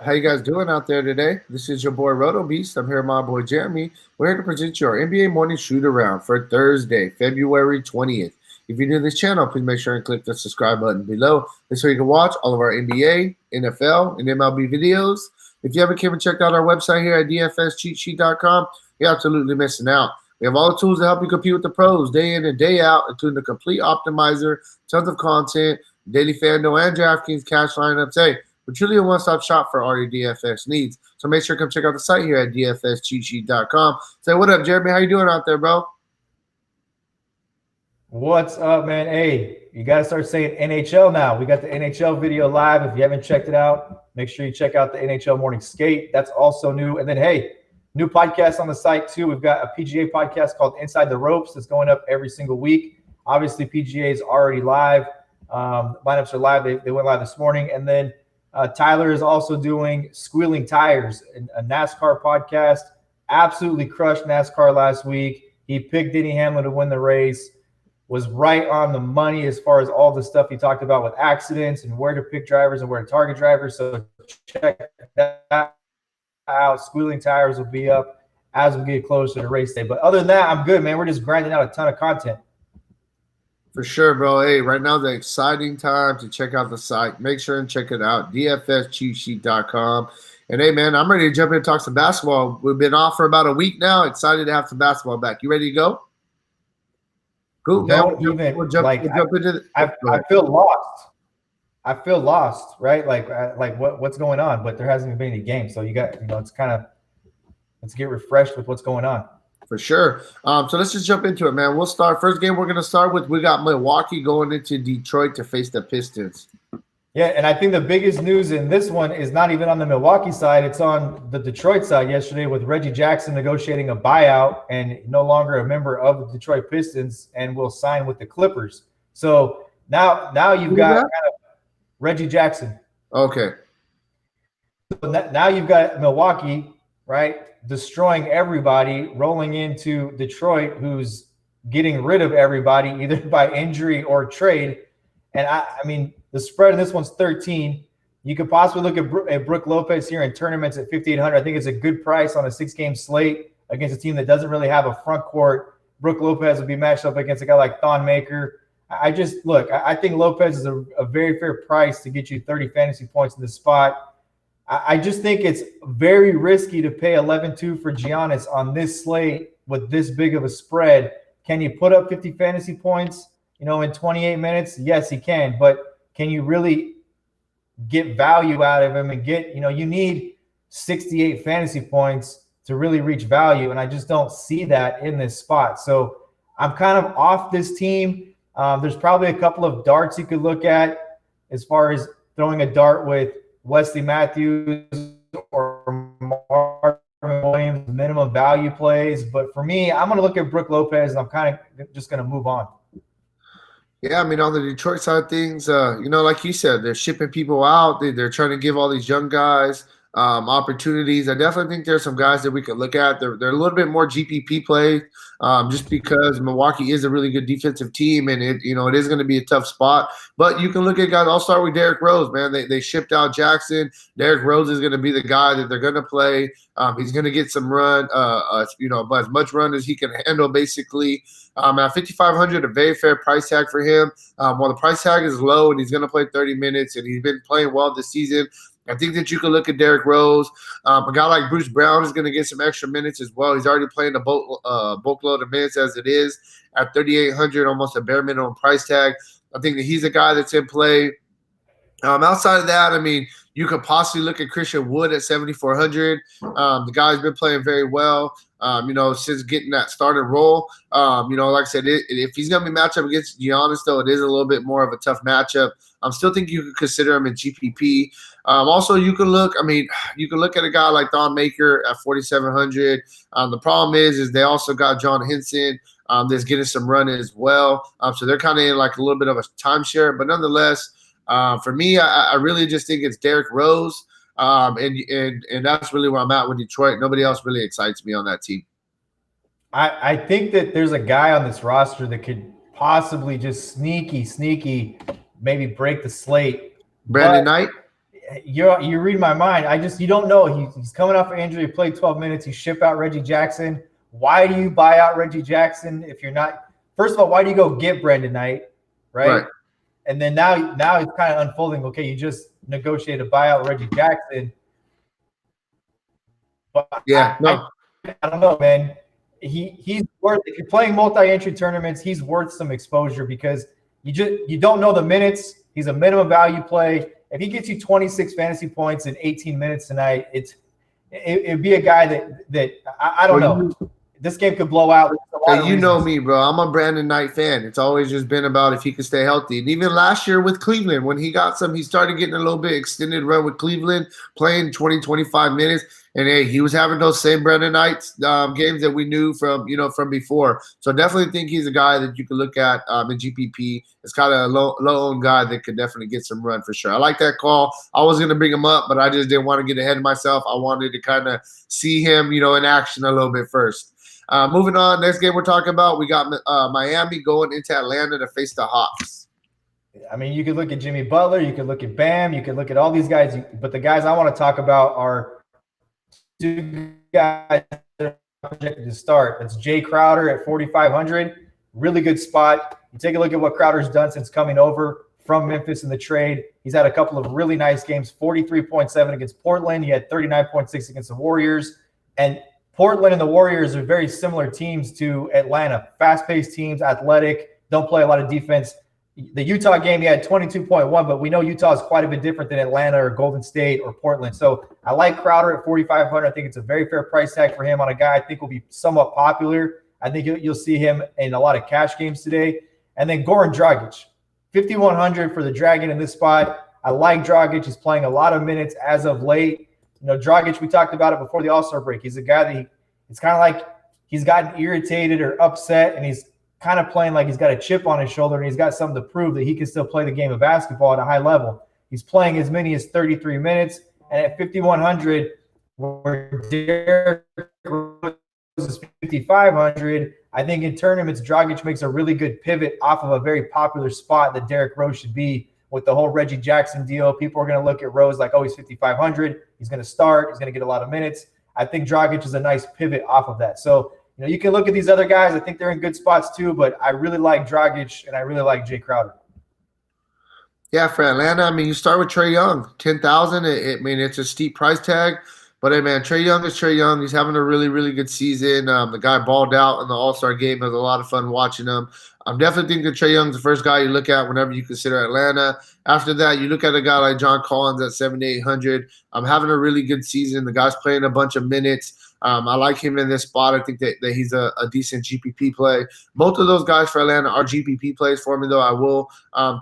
How you guys doing out there today? This is your boy Roto Beast. I'm here with my boy Jeremy. We're here to present you our NBA morning shoot around for Thursday, February 20th. If you're new to this channel, please make sure and click the subscribe button below. This way you can watch all of our NBA, NFL, and MLB videos. If you haven't came and checked out our website here at dfscheatsheet.com, you're absolutely missing out. We have all the tools to help you compete with the pros day in and day out, including the complete optimizer, tons of content, daily FanDuel and DraftKings cash lineups. Hey, we're truly a one-stop shop for all your DFS needs. So make sure to come check out the site here at dfscheatsheet.com. Say what up, Jeremy? How you doing out there, bro? What's up, man? Hey, you got to start saying NHL now. We got the NHL video live. If you haven't checked it out, make sure you check out the NHL Morning Skate. That's also new. And then, hey, new podcast on the site, too. We've got a PGA podcast called Inside the Ropes that's going up every single week. Obviously, PGA is already live. Lineups are live. They went live this morning. And then Tyler is also doing Squealing Tires, a NASCAR podcast. Absolutely crushed NASCAR last week. He picked Denny Hamlin to win the race. Was right on the money as far as all the stuff he talked about with accidents and where to pick drivers and where to target drivers. So check that out. Squealing Tires will be up as we get closer to race day. But other than that, I'm good, man. We're just grinding out a ton of content. For sure, bro. Hey, right now the exciting time to check out the site. Make sure and check it out, dfscheatsheet.com. And hey, man, I'm ready to jump in and talk some basketball. We've been off for about a week now. Excited to have some basketball back. You ready to go? Cool, man. We'll jump into I feel lost. I feel lost, right? Like what's going on? But there hasn't been any games, so you got it's kind of let's get refreshed with what's going on. For sure. So let's just jump into it, man. We'll start. First game we're going to start with, we got Milwaukee going into Detroit to face the Pistons. Yeah, and I think the biggest news in this one is not even on the Milwaukee side. It's on the Detroit side yesterday with Reggie Jackson negotiating a buyout and no longer a member of the Detroit Pistons and will sign with the Clippers. So now you've got kind of Reggie Jackson. Okay. So now you've got Milwaukee, right, destroying everybody, rolling into Detroit, who's getting rid of everybody either by injury or trade. And I mean, the spread in this one's 13. You could possibly look at Brook Lopez here in tournaments at 5,800. I think it's a good price on a 6-game slate against a team that doesn't really have a front court. Brook Lopez would be matched up against a guy like Thon Maker. I think Lopez is a very fair price to get you 30 fantasy points in this spot. I just think it's very risky to pay 11-2 for Giannis on this slate with this big of a spread. Can you put up 50 fantasy points, in 28 minutes? Yes, he can. But can you really get value out of him and get, you need 68 fantasy points to really reach value. And I just don't see that in this spot. So I'm kind of off this team. There's probably a couple of darts you could look at as far as throwing a dart with Wesley Matthews or Marvin Williams, minimum value plays. But for me, I'm going to look at Brook Lopez, and I'm kind of just going to move on. Yeah, I mean, on the Detroit side of things, like you said, they're shipping people out. They're trying to give all these young guys opportunities. I definitely think there's some guys that we could look at. They're a little bit more GPP play, just because Milwaukee is a really good defensive team, and it is going to be a tough spot. But you can look at guys. I'll start with Derrick Rose, man. They shipped out Jackson. Derrick Rose is going to be the guy that they're going to play. He's going to get some run, but as much run as he can handle, basically. At 5,500, a very fair price tag for him. While the price tag is low and he's going to play 30 minutes and he's been playing well this season, I think that you could look at Derrick Rose. A guy like Bruce Brown is going to get some extra minutes as well. He's already playing a bulk load of minutes as it is at 3,800, almost a bare minimum price tag. I think that he's a guy that's in play. Outside of that, I mean, you could possibly look at Christian Wood at 7,400. The guy's been playing very well, since getting that started role. Like I said, if he's going to be matched up against Giannis, though, it is a little bit more of a tough matchup. I still think you could consider him in GPP. Also, you can look at a guy like Thon Maker at 4,700. The problem is they also got John Henson that's getting some run as well. So they're kind of in like a little bit of a timeshare. But nonetheless, for me, I really just think it's Derrick Rose. And that's really where I'm at with Detroit. Nobody else really excites me on that team. I think that there's a guy on this roster that could possibly just sneaky, maybe break the slate. Brandon Knight? You read my mind. You don't know. He's coming off an injury. He played 12 minutes. You ship out Reggie Jackson. Why do you buy out Reggie Jackson if you're not? First of all, why do you go get Brandon Knight, right? And then now it's kind of unfolding. Okay, you just negotiated a buyout with Reggie Jackson. But yeah, no. I don't know, man. He's worth. If you're playing multi-entry tournaments, he's worth some exposure because you don't know the minutes. He's a minimum value play. If he gets you 26 fantasy points in 18 minutes tonight, it'd be a guy that I don't know. This game could blow out. Hey, you know me, bro. I'm a Brandon Knight fan. It's always just been about if he can stay healthy. And even last year with Cleveland, when he started getting a little bit extended run with Cleveland, playing 20, 25 minutes. And hey, he was having those same Brandon Knight games that we knew from before. So definitely think he's a guy that you can look at in GPP. It's kind of a low-owned guy that could definitely get some run for sure. I like that call. I was going to bring him up, but I just didn't want to get ahead of myself. I wanted to kind of see him, in action a little bit first. Moving on, next game we're talking about, we got Miami going into Atlanta to face the Hawks. I mean, you could look at Jimmy Butler, you could look at Bam, you could look at all these guys, but the guys I want to talk about are two guys that are projected to start. That's Jay Crowder at 4,500. Really good spot. You take a look at what Crowder's done since coming over from Memphis in the trade. He's had a couple of really nice games, 43.7 against Portland. He had 39.6 against the Warriors. And Portland and the Warriors are very similar teams to Atlanta. Fast-paced teams, athletic, don't play a lot of defense. The Utah game, he had 22.1, but we know Utah is quite a bit different than Atlanta or Golden State or Portland. So I like Crowder at 4,500. I think it's a very fair price tag for him on a guy I think will be somewhat popular. I think you'll see him in a lot of cash games today. And then Goran Dragic, 5,100 for the Dragon in this spot. I like Dragic. He's playing a lot of minutes as of late. Dragic, we talked about it before the All-Star break. He's a guy that it's kind of like he's gotten irritated or upset, and he's kind of playing like he's got a chip on his shoulder, and he's got something to prove that he can still play the game of basketball at a high level. He's playing as many as 33 minutes, and at 5,100, where Derrick Rose is 5,500, I think in tournaments, Dragic makes a really good pivot off of a very popular spot that Derrick Rose should be. With the whole Reggie Jackson deal, people are going to look at Rose like, oh, he's 5,500. He's going to start. He's going to get a lot of minutes. I think Dragic is a nice pivot off of that. So, you can look at these other guys. I think they're in good spots too, but I really like Dragic and I really like Jay Crowder. Yeah, for Atlanta, I mean, you start with Trae Young, 10,000. It's a steep price tag. But, hey, man, Trae Young is Trae Young. He's having a really, really good season. The guy balled out in the All-Star game. Has a lot of fun watching him. I'm definitely thinking Trae Young's the first guy you look at whenever you consider Atlanta. After that, you look at a guy like John Collins at 7,800. I'm having a really good season. The guy's playing a bunch of minutes. I like him in this spot. I think that he's a decent GPP play. Both of those guys for Atlanta are GPP plays for me, though. I will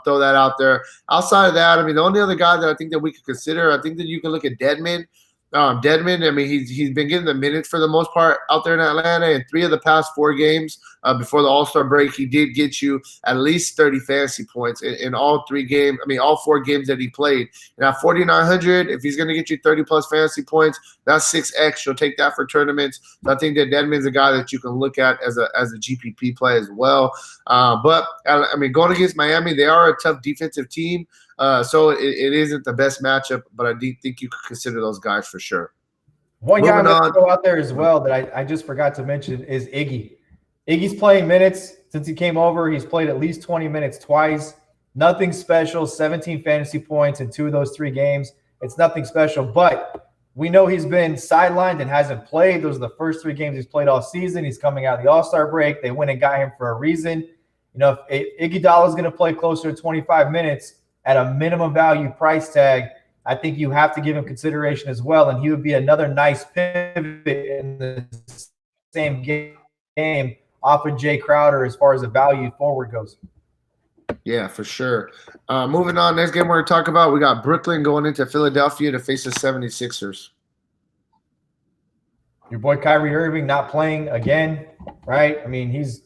throw that out there. Outside of that, I mean, the only other guy that I think that we could consider, I think that you can look at Dedmon. Dedmon, I mean, he's been getting the minutes for the most part out there in Atlanta. In 3 of the past 4 games before the All-Star break, he did get you at least 30 fantasy points in all 3 games. I mean, all 4 games that he played. And at 4,900, if he's going to get you 30-plus fantasy points, that's 6x. You'll take that for tournaments. So I think that Dedmon's a guy that you can look at as a GPP play as well. But, I mean, going against Miami, they are a tough defensive team. So it isn't the best matchup, but I do think you could consider those guys for sure. One guy I'm going to throw out there as well that I just forgot to mention is Iggy. Iggy's playing minutes since he came over. He's played at least 20 minutes twice. Nothing special, 17 fantasy points in 2 of those 3 games. It's nothing special, but we know he's been sidelined and hasn't played. Those are the first 3 games he's played all season. He's coming out of the All-Star break. They went and got him for a reason. If Iguodala is going to play closer to 25 minutes at a minimum value price tag, I think you have to give him consideration as well, and he would be another nice pivot in the same game off of Jay Crowder as far as a value forward goes. Yeah, for sure. Moving on, next game we're going to talk about, we got Brooklyn going into Philadelphia to face the 76ers. Your boy Kyrie Irving not playing again, right? I mean, he's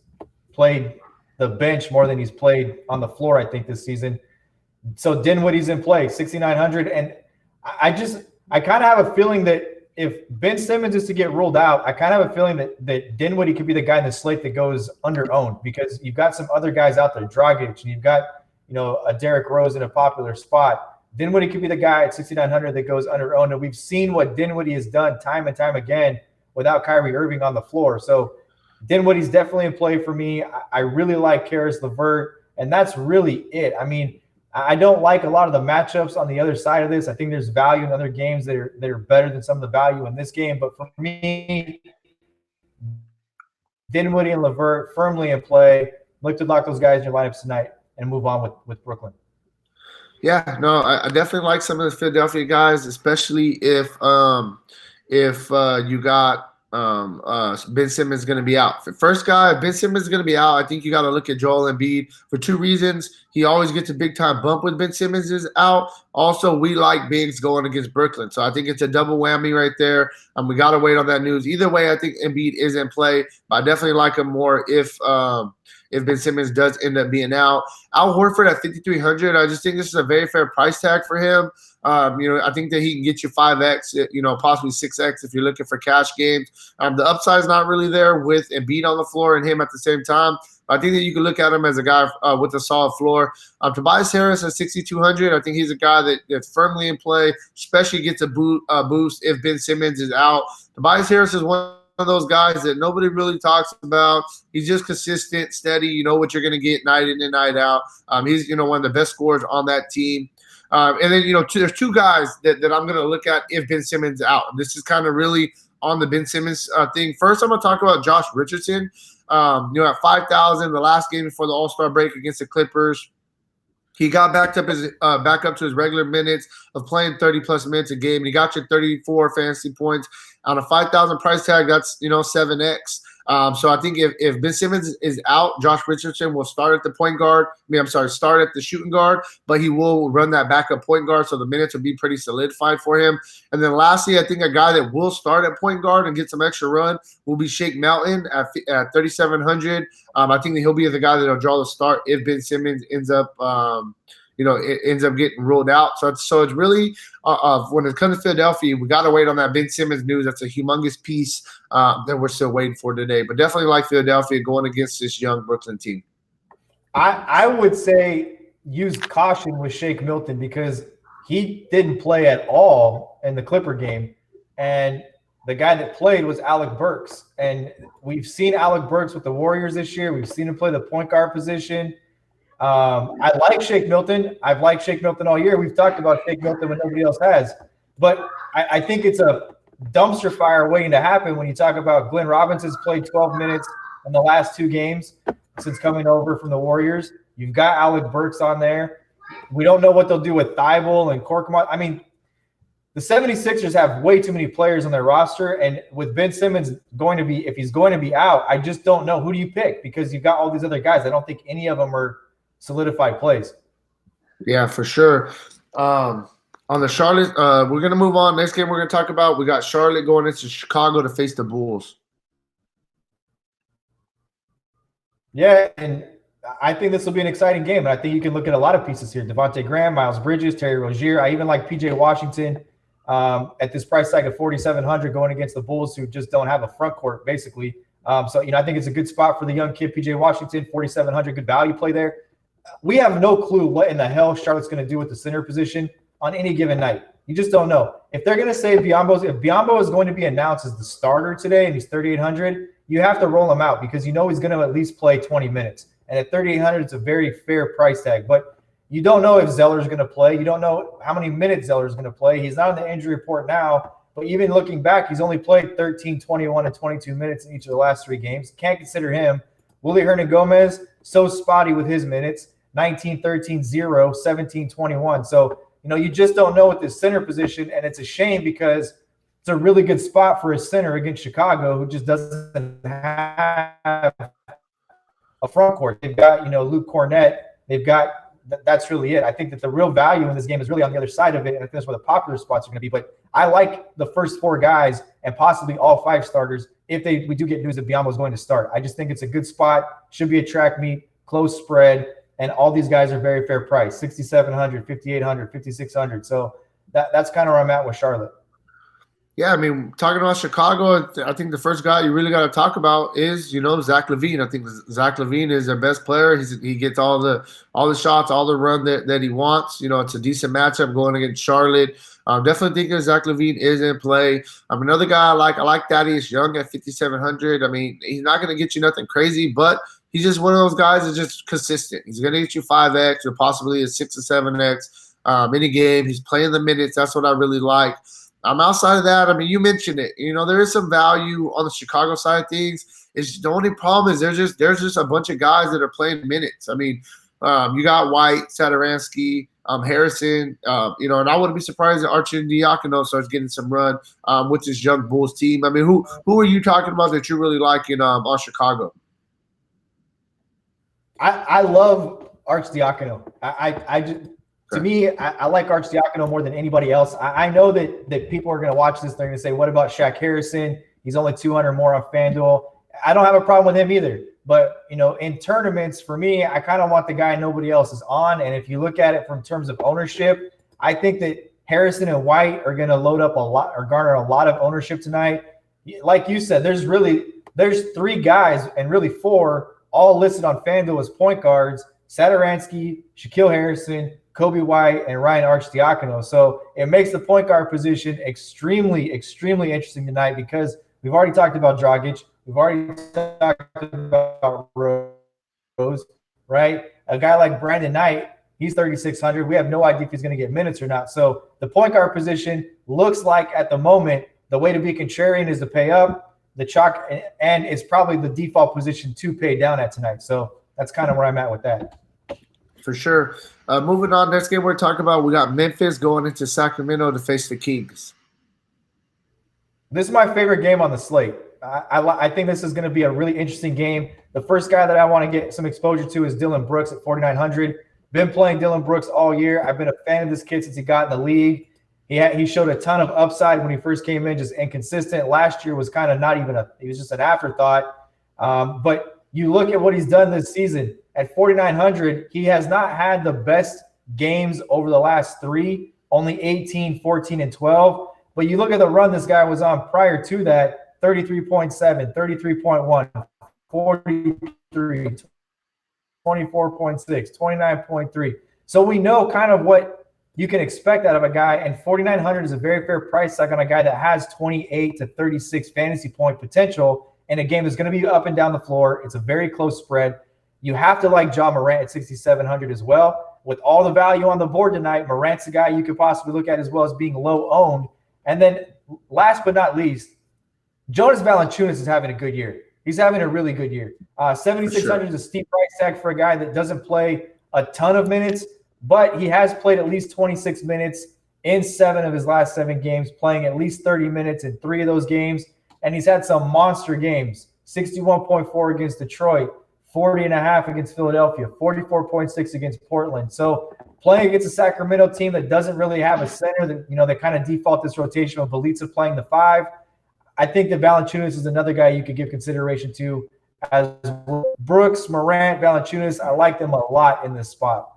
played the bench more than he's played on the floor, I think, this season. So Dinwiddie's in play, 6,900. And I kind of have a feeling that if Ben Simmons is to get ruled out, I kind of have a feeling that Dinwiddie could be the guy in the slate that goes under-owned, because you've got some other guys out there, Dragic, and you've got, a Derrick Rose in a popular spot. Dinwiddie could be the guy at 6,900 that goes under owned. And we've seen what Dinwiddie has done time and time again without Kyrie Irving on the floor. So Dinwiddie's definitely in play for me. I really like Karis LeVert, and that's really it. I mean, I don't like a lot of the matchups on the other side of this. I think there's value in other games that are better than some of the value in this game. But for me, Dinwiddie and LeVert firmly in play. Look to lock those guys in your lineups tonight and move on with Brooklyn. Yeah, no, I definitely like some of the Philadelphia guys, especially if you got Ben Simmons going to be out. First guy, Ben Simmons is going to be out. I think you got to look at Joel Embiid for two reasons. He always gets a big time bump when Ben Simmons is out. Also, we like bigs going against Brooklyn, so I think it's a double whammy right there. We got to wait on that news. Either way, I think Embiid is in play, but I definitely like him more if Ben Simmons does end up being out. Al Horford at 5,300, I just think this is a very fair price tag for him. I think that he can get you 5x, possibly 6x if you're looking for cash games. The upside is not really there with Embiid on the floor and him at the same time. I think that you can look at him as a guy with a solid floor. Tobias Harris at 6,200, I think he's a guy that's firmly in play, especially gets a boost if Ben Simmons is out. Tobias Harris is one of those guys that nobody really talks about. He's just consistent, steady. You know what you're going to get night in and night out. He's one of the best scorers on that team. And then there's two guys that I'm going to look at if Ben Simmons is out. This is kind of really on the Ben Simmons thing. First, I'm going to talk about Josh Richardson. At 5,000, the last game before the All-Star break against the Clippers, he got back up to his regular minutes of playing 30-plus minutes a game. And he got you 34 fantasy points. On a 5,000 price tag, that's 7x. So I think if Ben Simmons is out, Josh Richardson will start at the point guard. Start at the shooting guard, but he will run that backup point guard, so the minutes will be pretty solidified for him. And then lastly, I think a guy that will start at point guard and get some extra run will be Shake Milton at 3,700. I think that he'll be the guy that'll draw the start if Ben Simmons ends up it ends up getting ruled out. So it's really when it comes to Philadelphia, we got to wait on that Ben Simmons news. That's a humongous piece that we're still waiting for today. But definitely like Philadelphia going against this young Brooklyn team. I would say use caution with Shake Milton because he didn't play at all in the Clipper game. And the guy that played was Alec Burks. And we've seen Alec Burks with the Warriors this year. We've seen him play the point guard position. I like Shake Milton. I've liked Shake Milton all year. We've talked about Shake Milton when nobody else has. But I think it's a dumpster fire waiting to happen when you talk about Glenn Robinson's played 12 minutes in the last two games since coming over from the Warriors. You've got Alec Burks on there. We don't know what they'll do with Thibault and Korkmaz. I mean, the 76ers have way too many players on their roster, and with Ben Simmons if he's going to be out, I just don't know. Who do you pick? Because you've got all these other guys. I don't think any of them are solidified plays. Yeah, for sure. On the Charlotte, we're going to move on. Next game we're going to talk about, we got Charlotte going into Chicago to face the Bulls. Yeah, and I think this will be an exciting game, and I think you can look at a lot of pieces here. Devontae Graham, Miles Bridges, Terry Rozier. I even like P.J. Washington at this price tag of 4,700 going against the Bulls who just don't have a front court, basically. I think it's a good spot for the young kid, P.J. Washington, 4,700, good value play there. We have no clue what in the hell Charlotte's going to do with the center position on any given night. You just don't know. If they're going to say if Biyombo is going to be announced as the starter today and he's 3,800, you have to roll him out because he's going to at least play 20 minutes. And at 3,800, it's a very fair price tag. But you don't know if Zeller's going to play. You don't know how many minutes Zeller's going to play. He's not on the injury report now. But even looking back, he's only played 13, 21, and 22 minutes in each of the last three games. Can't consider him. Willie Hernan-Gomez, so spotty with his minutes. 19, 13, 0, 17, 21. So, you just don't know with this center position, and it's a shame because it's a really good spot for a center against Chicago who just doesn't have a front court. They've got, Luke Cornett. They've got – that's really it. I think that the real value in this game is really on the other side of it, and I think that's where the popular spots are going to be. But I like the first four guys and possibly all five starters if we do get news that Biyombo is going to start. I just think it's a good spot. Should be a track meet, close spread. And all these guys are very fair price, 6,700, 5,800, 5,600. So that's kind of where I'm at with Charlotte. Yeah, I mean, talking about Chicago, I think the first guy you really got to talk about is, Zach LaVine. I think Zach LaVine is their best player. He gets all the shots, all the run that he wants. It's a decent matchup going against Charlotte. Definitely think that Zach LaVine is in play. Another guy I like Thaddeus Young at 5,700. I mean, he's not going to get you nothing crazy, but he's just one of those guys that's just consistent. He's going to get you 5x or possibly a 6 or 7x in a game. He's playing the minutes. That's what I really like. Outside of that, I mean, you mentioned it. There is some value on the Chicago side of things. It's the only problem is there's just a bunch of guys that are playing minutes. I mean, you got White, Sadaransky, Harrison, and I wouldn't be surprised if Archie Diacono starts getting some run with this young Bulls team. I mean, who are you talking about that you really like on Chicago? I love Arch Diacono. I just, to me, I like Arch Diacono more than anybody else. I know that people are going to watch this. They're going to say, what about Shaq Harrison? He's only 200 more on FanDuel. I don't have a problem with him either. But, in tournaments, for me, I kind of want the guy nobody else is on. And if you look at it from terms of ownership, I think that Harrison and White are going to load up a lot or garner a lot of ownership tonight. Like you said, there's 3 guys and really 4 all listed on FanDuel as point guards: Sadaransky, Shaquille Harrison, Kobe White, and Ryan Arcidiacono. So it makes the point guard position extremely, extremely interesting tonight because we've already talked about Dragic. We've already talked about Rose, right? A guy like Brandon Knight, he's 3,600. We have no idea if he's going to get minutes or not. So the point guard position looks like at the moment the way to be contrarian is to pay up, the chalk, and it's probably the default position to pay down at tonight. So that's kind of where I'm at with that. For sure. Moving on, next game we're talking about, we got Memphis going into Sacramento to face the Kings. This is my favorite game on the slate. I think this is going to be a really interesting game. The first guy that I want to get some exposure to is Dylan Brooks at 4,900. Been playing Dylan Brooks all year. I've been a fan of this kid since he got in the league. He showed a ton of upside when he first came in, just inconsistent. Last year was kind of not even he was just an afterthought. But you look at what he's done this season. At 4,900, he has not had the best games over the last 3, only 18, 14, and 12. But you look at the run this guy was on prior to that, 33.7, 33.1, 43, 24.6, 29.3. So we know kind of what you can expect out of a guy, and 4,900 is a very fair price tag on a guy that has 28 to 36 fantasy point potential in a game that's going to be up and down the floor. It's a very close spread. You have to like Ja Morant at 6,700 as well. With all the value on the board tonight, Morant's a guy you could possibly look at as well as being low owned. And then last but not least, Jonas Valanciunas is having a good year. He's having a really good year. 7,600 is a steep price tag for a guy that doesn't play a ton of minutes, but he has played at least 26 minutes in 7 of his last 7 games, playing at least 30 minutes in 3 of those games. And he's had some monster games, 61.4 against Detroit, 40.5 against Philadelphia, 44.6 against Portland. So playing against a Sacramento team that doesn't really have a center, that they kind of default this rotation with Bjelica playing the 5. I think that Valanciunas is another guy you could give consideration to as Brooks, Morant, Valanciunas. I like them a lot in this spot.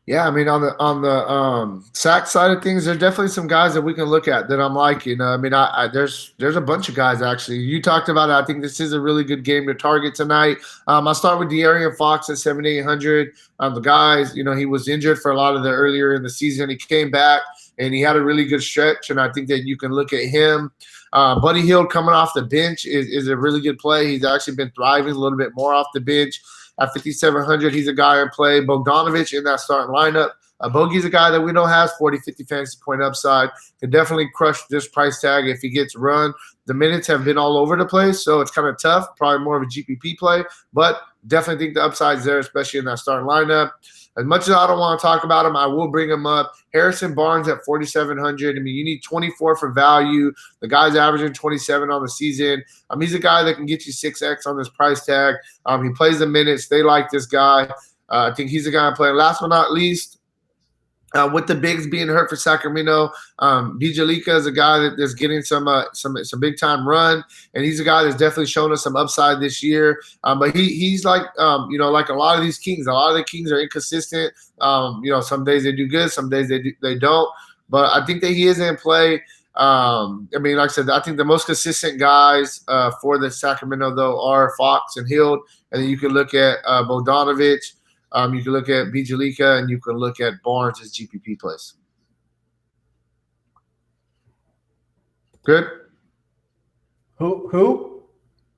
Yeah, I mean, on the sack side of things, there's definitely some guys that we can look at that I'm liking. I mean, there's a bunch of guys actually. You talked about it. I think this is a really good game to target tonight. I'll start with De'Aaron Fox at 7,800. The guys, he was injured for a lot of the earlier in the season. He came back and he had a really good stretch, and I think that you can look at him. Buddy Hield coming off the bench is a really good play. He's actually been thriving a little bit more off the bench. At 5,700, he's a guy in play. Bogdanovich in that starting lineup. Bogey's a guy that we know has 40, 50 fantasy point upside. Can definitely crush this price tag if he gets run. The minutes have been all over the place, so it's kind of tough. Probably more of a GPP play, but definitely think the upside's there, especially in that starting lineup. As much as I don't want to talk about him, I will bring him up. Harrison Barnes at 4,700. I mean, you need 24 for value. The guy's averaging 27 on the season. He's a guy that can get you 6X on this price tag. He plays the minutes. They like this guy. I think he's a guy I'm playing. Last but not least, with the bigs being hurt for Sacramento, Bjelica is a guy that's getting some big time run, and he's a guy that's definitely shown us some upside this year. But he's like like a lot of these Kings. A lot of the Kings are inconsistent. Some days they do good, some days they don't. But I think that he is in play. I mean, like I said, I think the most consistent guys for the Sacramento, though, are Fox and Hield. And then you can look at Bogdanovich. You can look at Bijalika, and you can look at Barnes as GPP plays. Good? Who?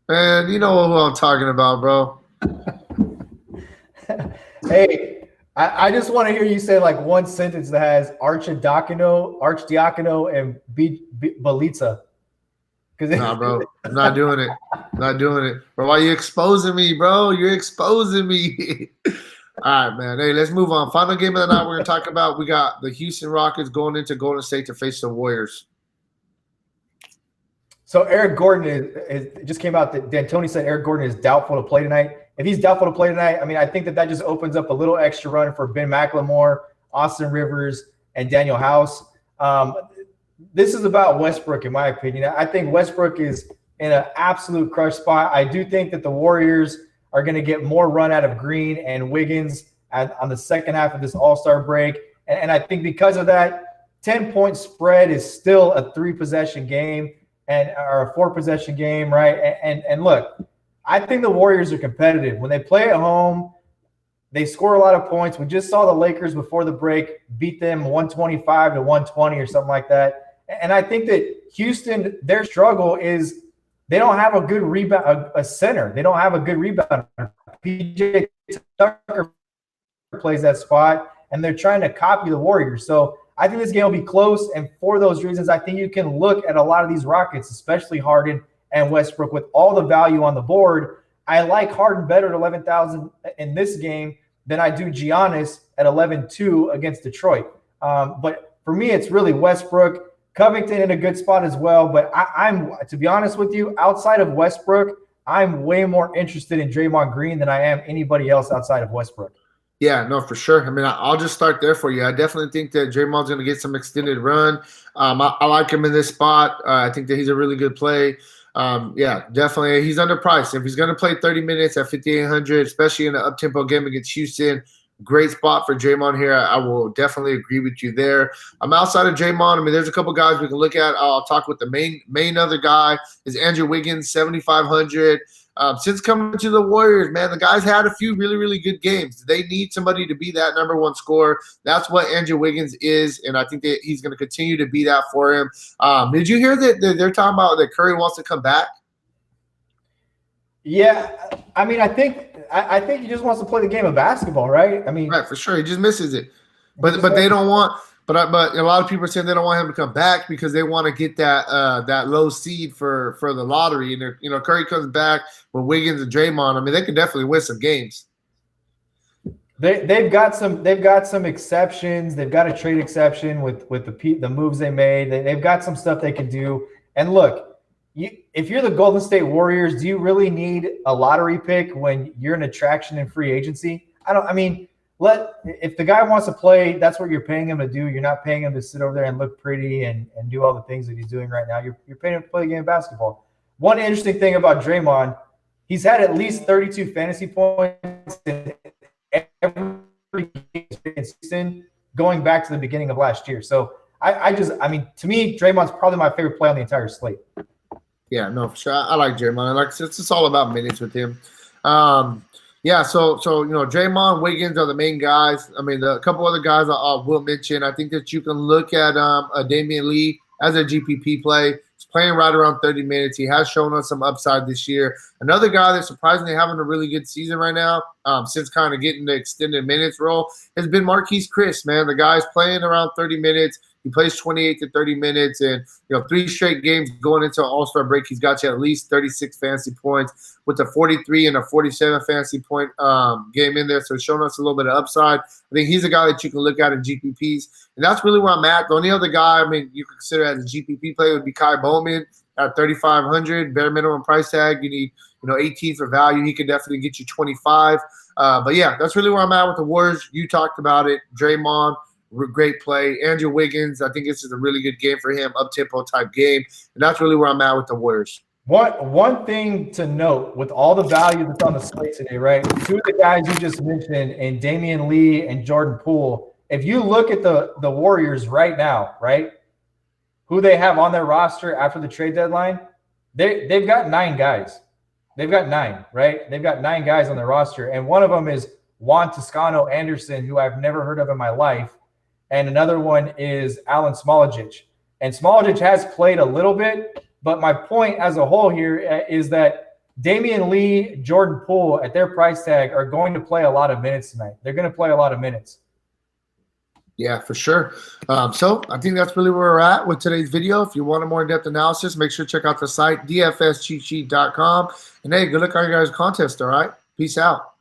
Man, you know who I'm talking about, bro. Hey, I just want to hear you say like one sentence that has Archdiacono, and Belitza. Nah, bro. I'm not doing it. Not doing it. Bro, why are you exposing me, bro? You're exposing me. All right, man. Hey, let's move on. Final game of the night we're going to talk about. We got the Houston Rockets going into Golden State to face the Warriors. So Eric Gordon it just came out that D'Antoni said Eric Gordon is doubtful to play tonight. If he's doubtful to play tonight, I mean, I think that just opens up a little extra run for Ben McLemore, Austin Rivers, and Daniel House. This is about Westbrook, in my opinion. I think Westbrook is in an absolute crush spot. I do think that the Warriors are going to get more run out of Green and Wiggins on the second half of this All-Star break. And I think because of that, 10-point spread is still a 3-possession game or a 4-possession game, right? And look, I think the Warriors are competitive. When they play at home, they score a lot of points. We just saw the Lakers before the break beat them 125 to 120 or something like that. And I think that Houston, their struggle is they don't have a good rebound, a center. They don't have a good rebounder. PJ Tucker plays that spot, and they're trying to copy the Warriors. So I think this game will be close. And for those reasons, I think you can look at a lot of these Rockets, especially Harden and Westbrook, with all the value on the board. I like Harden better at 11,000 in this game than I do Giannis at 11,200 against Detroit. But for me, it's really Westbrook. Covington in a good spot as well. But I'm, to be honest with you, outside of Westbrook, I'm way more interested in Draymond Green than I am anybody else outside of Westbrook. Yeah, no, for sure. I mean, I'll just start there for you. I definitely think that Draymond's going to get some extended run. I like him in this spot. I think that he's a really good play. Yeah, definitely. He's underpriced. If he's going to play 30 minutes at 5,800, especially in an up-tempo game against Houston, great spot for Draymond here. I will definitely agree with you there. Outside of Draymond, I mean, there's a couple guys we can look at. I'll talk with the main other guy is Andrew Wiggins, 7,500. Since coming to the Warriors, man, the guy's had a few really, really good games. They need somebody to be that number one scorer. That's what Andrew Wiggins is, and I think that he's going to continue to be that for him. Did you hear that they're talking about that Curry wants to come back? Yeah, I mean, I think he just wants to play the game of basketball, right? I mean, right, for sure. He just misses it, but they don't want. But a lot of people are saying they don't want him to come back because they want to get that low seed for the lottery. And Curry comes back with Wiggins and Draymond. I mean, they could definitely win some games. They've got some exceptions. They've got a trade exception with the moves they made. They've got some stuff they can do. And look, if you're the Golden State Warriors, do you really need a lottery pick when you're an attraction in free agency? If the guy wants to play, that's what you're paying him to do. You're not paying him to sit over there and look pretty and do all the things that he's doing right now. You're paying him to play a game of basketball. One interesting thing about Draymond, he's had at least 32 fantasy points in every season going back to the beginning of last year. So I mean, to me, Draymond's probably my favorite play on the entire slate. Yeah, no, for sure. I like Draymond. It's all about minutes with him. Yeah, so Draymond, Wiggins are the main guys. I mean, a couple other guys I will mention. I think that you can look at Damian Lee as a GPP play. He's playing right around 30 minutes. He has shown us some upside this year. Another guy that's surprisingly having a really good season right now, since kind of getting the extended minutes role, has been Marquise Chris, man. The guy's playing around 30 minutes. He plays 28 to 30 minutes, and 3 straight games going into an All-Star break. He's got you at least 36 fantasy points with a 43 and a 47 fantasy point game in there. So showing us a little bit of upside. I think he's a guy that you can look at in GPPs, and that's really where I'm at. The only other guy I mean you consider as a GPP play would be Kai Bowman at 3,500, bare minimum price tag. You need 18 for value. He could definitely get you 25. But yeah, that's really where I'm at with the Warriors. You talked about it, Draymond. Great play. Andrew Wiggins, I think this is a really good game for him, up-tempo type game. And that's really where I'm at with the Warriors. One thing to note with all the value that's on the slate today, right? 2 of the guys you just mentioned, and Damian Lee and Jordan Poole, if you look at the Warriors right now, right, who they have on their roster after the trade deadline, they've got 9 guys. They've got 9, right? They've got 9 guys on their roster, and one of them is Juan Toscano Anderson, who I've never heard of in my life, and another one is Alan Smolijic. And Smolijic has played a little bit, but my point as a whole here is that Damian Lee, Jordan Poole, at their price tag, are going to play a lot of minutes tonight. They're going to play a lot of minutes. Yeah, for sure. So I think that's really where we're at with today's video. If you want a more in-depth analysis, make sure to check out the site, dfscheatsheet.com. And hey, good luck on your guys' contest, all right? Peace out.